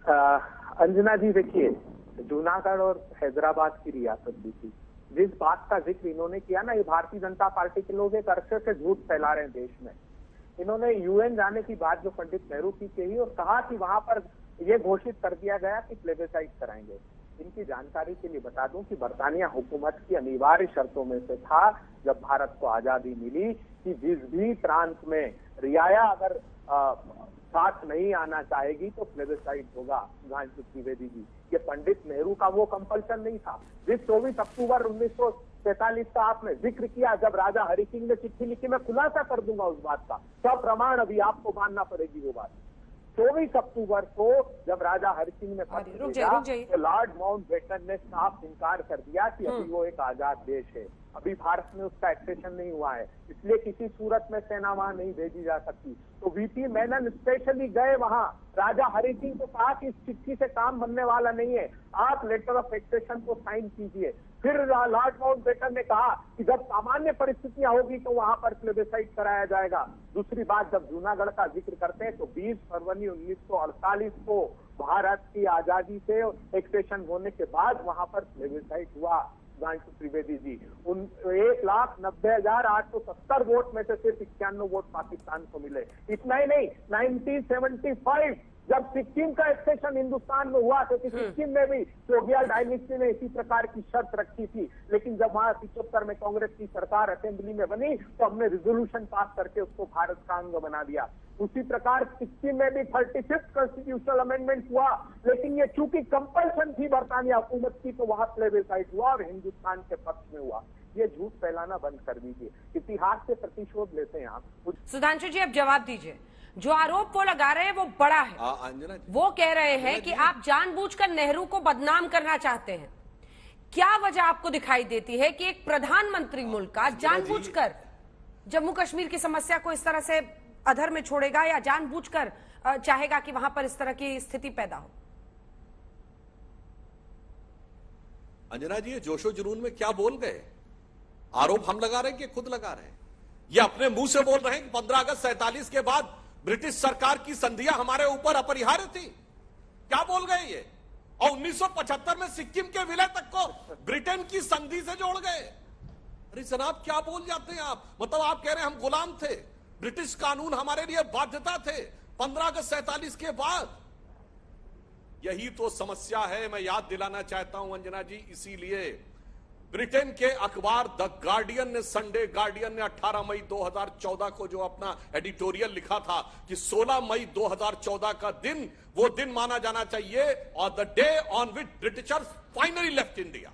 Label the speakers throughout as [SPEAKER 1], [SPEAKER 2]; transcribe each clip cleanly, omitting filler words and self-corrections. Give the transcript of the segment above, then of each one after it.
[SPEAKER 1] अंजना जी देखिए, जूनागढ़ और हैदराबाद की रियासत भी थी। जिस बात का जिक्र इन्होंने किया ना, ये भारतीय जनता पार्टी के लोग एक अरसे से झूठ फैला रहे हैं देश में। इन्होंने यूएन जाने की बात जो पंडित नेहरू की कही और कहा कि वहां पर ये घोषित कर दिया गया कि प्लेबिसाइट कराएंगे। इनकी जानकारी के लिए बता दूं कि बरतानिया हुकूमत की अनिवार्य शर्तों में से था, जब भारत को आजादी मिली, कि जिस भी प्रांत में रियाया अगर साथ नहीं आना चाहेगी तो प्लेबिसाइट होगा। गांधी त्रिवेदी जी, ये पंडित नेहरू का वो कंपल्सन नहीं था। जिस 24 अक्टूबर 1943 का आपने जिक्र किया, जब राजा हरि सिंह ने चिट्ठी लिखी, मैं खुलासा कर दूंगा उस बात का, सब प्रमाण अभी आपको मानना पड़ेगी वो बात। 24 अक्टूबर को जब राजा हरि सिंह ने पत्र भेजा तो लॉर्ड माउंटबेटन ने साफ इनकार कर दिया कि अभी वो एक आजाद देश है, अभी भारत में उसका एक्सेशन नहीं हुआ है, इसलिए किसी सूरत में सेना वहां नहीं भेजी जा सकती। तो वीपी मेनन स्पेशली गए वहां, राजा हरि सिंह को कहा कि इस चिट्ठी से काम बनने वाला नहीं है, आप लेटर ऑफ एक्सेशन को साइन कीजिए। फिर लॉर्ड माउंटबेटन ने कहा कि जब सामान्य परिस्थितियां होगी तो वहां पर प्लेबिसाइट कराया जाएगा। दूसरी बात, जब जूनागढ़ का जिक्र करते हैं तो 20 फरवरी 1948 को भारत की आजादी से एक्सेशन होने के बाद वहां पर प्लेबिसाइट हुआ। गांधी त्रिवेदी जी, 1,90,870 वोट में से सिर्फ 91 वोट पाकिस्तान को मिले। इतना ही नहीं, 1975 जब सिक्किम का एक्सेशन हिंदुस्तान में हुआ, क्योंकि सिक्किम में भी चोगियाल डायनेस्टी ने इसी प्रकार की शर्त रखी थी, लेकिन जब वहां 75 में कांग्रेस की सरकार असेंबली में बनी तो हमने रिजोल्यूशन पास करके उसको भारत का अंग बना दिया। उसी प्रकार सिक्किम में भी 35th कॉन्स्टिट्यूशनल अमेंडमेंट हुआ, लेकिन ये चूंकि कंपल्सन थी बरतानिया हुकूमत की, तो वहां प्लेबिसाइट हुआ और हिंदुस्तान के पक्ष में हुआ। ये झूठ फैलाना बंद कर दीजिए, इतिहास से प्रतिशोध लेते हैं आप।
[SPEAKER 2] सुधांशु जी, अब जवाब दीजिए। जो आरोप वो लगा रहे हैं वो बड़ा है। वो कह रहे हैं कि आप जानबूझकर नेहरू को बदनाम करना चाहते हैं। क्या वजह आपको दिखाई देती है कि एक प्रधानमंत्री मुल्क का जानबूझकर जम्मू कश्मीर की समस्या को इस तरह से अधर में छोड़ेगा, या जानबूझकर चाहेगा कि वहां पर इस तरह की स्थिति पैदा हो?
[SPEAKER 3] अंजना जी, ये जोशो जुनून में क्या बोल गए? आरोप हम लगा रहे हैं कि खुद लगा रहे हैं? ये अपने मुंह से बोल रहे हैं कि 15 अगस्त 47 के बाद ब्रिटिश सरकार की संधियां हमारे ऊपर अपरिहार्य थी। क्या बोल गए ये? और 1975 में सिक्किम के विलय तक को ब्रिटेन की संधि से जोड़ गए। अरे जनाब, क्या बोल जाते हैं आप? मतलब आप कह रहे हैं हम गुलाम थे, ब्रिटिश कानून हमारे लिए बाध्यता थे 15 अगस्त 47 के बाद। यही तो समस्या है। मैं याद दिलाना चाहता हूं अंजना जी, इसीलिए ब्रिटेन के अखबार द गार्डियन ने, संडे गार्डियन ने 18 मई 2014 को जो अपना एडिटोरियल लिखा था कि 16 मई 2014 का दिन वो दिन माना जाना चाहिए और the day on which Britishers finally left India,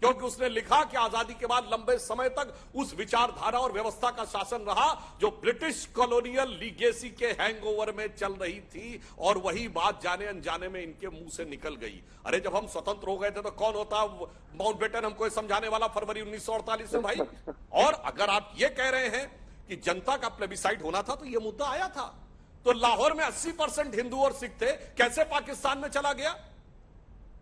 [SPEAKER 3] क्योंकि उसने लिखा कि आजादी के बाद लंबे समय तक उस विचारधारा और व्यवस्था का शासन रहा जो ब्रिटिश कॉलोनियल लीगेसी के हैंगओवर में चल रही थी, और वही बात जाने अनजाने में इनके मुंह से निकल गई। अरे जब हम स्वतंत्र हो गए थे तो कौन होता माउंटबेटन हमको समझाने वाला फरवरी 1948 से भाई? और अगर आप ये कह रहे हैं कि जनता का प्लेबिसाइट होना था तो यह मुद्दा आया था। तो लाहौर में 80% हिंदू और सिख थे, कैसे पाकिस्तान में चला गया?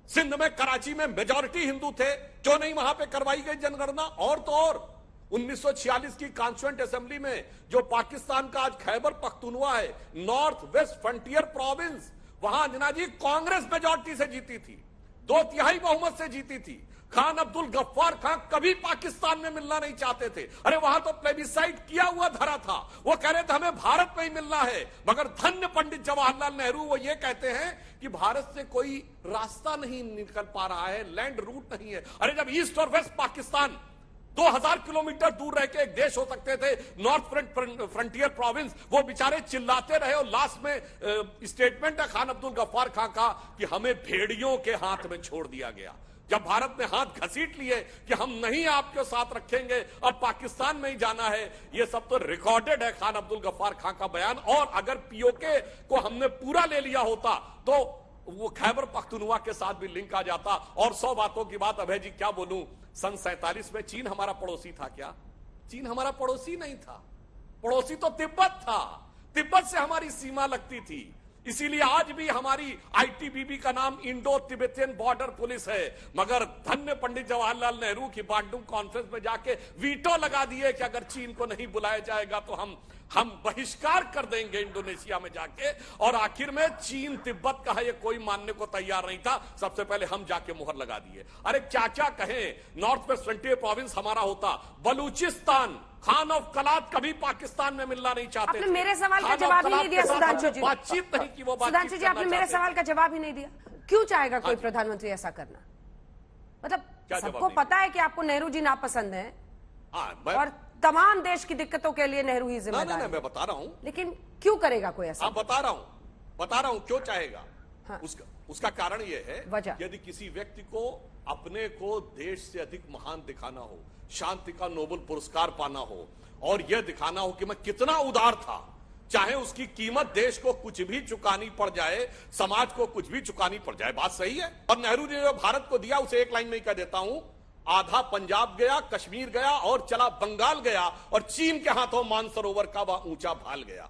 [SPEAKER 3] सिंध में, कराची में मेजॉरिटी हिंदू थे, क्यों नहीं वहां पे करवाई गई जनगणना? और तो और 1946 की कॉन्स्टिट्यूएंट असेंबली में जो पाकिस्तान का आज खैबर पख्तूनवा है, नॉर्थ वेस्ट फ्रंटियर प्रोविंस, वहां अंजना जी कांग्रेस मेजॉरिटी से जीती थी, 2/3 बहुमत से जीती थी। खान अब्दुल गफ्फार खान कभी पाकिस्तान में मिलना नहीं चाहते थे। अरे वहां तो प्लेबिसाइट किया हुआ धरा था, वो कह रहे थे हमें भारत में ही मिलना है। मगर धन्य पंडित जवाहरलाल नेहरू वो ये कहते हैं कि भारत से कोई रास्ता नहीं निकल पा रहा है, लैंड रूट नहीं है। अरे जब ईस्ट और वेस्ट पाकिस्तान 2000 किलोमीटर दूर रह के एक देश हो सकते थे, नॉर्थ फ्रंटियर प्रोविंस, वो बेचारे चिल्लाते रहे और लास्ट में स्टेटमेंट है खान अब्दुल गफ्फार खान का कि हमें भेड़ियों के हाथ में छोड़ दिया गया। जब भारत ने हाथ घसीट लिए कि हम नहीं आपके साथ रखेंगे, अब पाकिस्तान में ही जाना है, ये सब तो रिकॉर्डेड है खान अब्दुल गफ्फार खान का बयान। और अगर पीओके को हमने पूरा ले लिया होता तो वो खैबर पख्तूनवा के साथ भी लिंक आ जाता। और 100 बातों की बात अभय जी क्या बोलूं, सन 47 में चीन हमारा पड़ोसी था क्या? चीन हमारा पड़ोसी नहीं था, पड़ोसी तो तिब्बत था, तिब्बत से हमारी सीमा लगती थी। इसीलिए आज भी हमारी आईटीबीपी का नाम इंडो तिब्बतियन बॉर्डर पुलिस है। मगर धन्य पंडित जवाहरलाल नेहरू की बांडुंग कॉन्फ्रेंस में जाके वीटो लगा दिए कि अगर चीन को नहीं बुलाया जाएगा तो हम हम बहिष्कार कर देंगे इंडोनेशिया में जाके, और आखिर में चीन तिब्बत का है ये कोई मानने को तैयार नहीं था, सबसे पहले हम जाके मुहर लगा दिए। अरे क्या क्या कहें, नॉर्थ वेस्ट फ्रंटियर प्रोविंस हमारा होता, बलूचिस्तान, खान ऑफ कलात कभी पाकिस्तान में मिलना नहीं चाहते।
[SPEAKER 2] आपने मेरे सवाल का जवाब ही नहीं दिया सुधांशु जी।
[SPEAKER 3] बातचीत नहीं की, वो
[SPEAKER 2] सुधांशु जी आपने मेरे सवाल का जवाब ही नहीं दिया। क्यों चाहेगा कोई प्रधानमंत्री ऐसा करना? मतलब सबको पता है कि आपको नेहरू जी नापसंद है, और तमाम देश की दिक्कतों के लिए नेहरू ही जिम्मेदार है।
[SPEAKER 3] मैं बता रहा हूं,
[SPEAKER 2] लेकिन क्यों करेगा कोई ऐसा?
[SPEAKER 3] बता रहा हूं क्यों चाहेगा। हाँ। उसका कारण यह है, यदि किसी व्यक्ति को अपने को देश से अधिक महान दिखाना हो, शांति का नोबेल पुरस्कार पाना हो, और यह दिखाना हो कि मैं कितना उदार था, चाहे उसकी कीमत देश को कुछ भी चुकानी पड़ जाए, समाज को कुछ भी चुकानी पड़ जाए, बात सही है। और नेहरू जी ने जो भारत को दिया उसे एक लाइन में ही कह देता हूं, आधा पंजाब गया, कश्मीर गया और चला बंगाल गया, और चीन के हाथों मानसरोवर का वह ऊंचा भाल गया।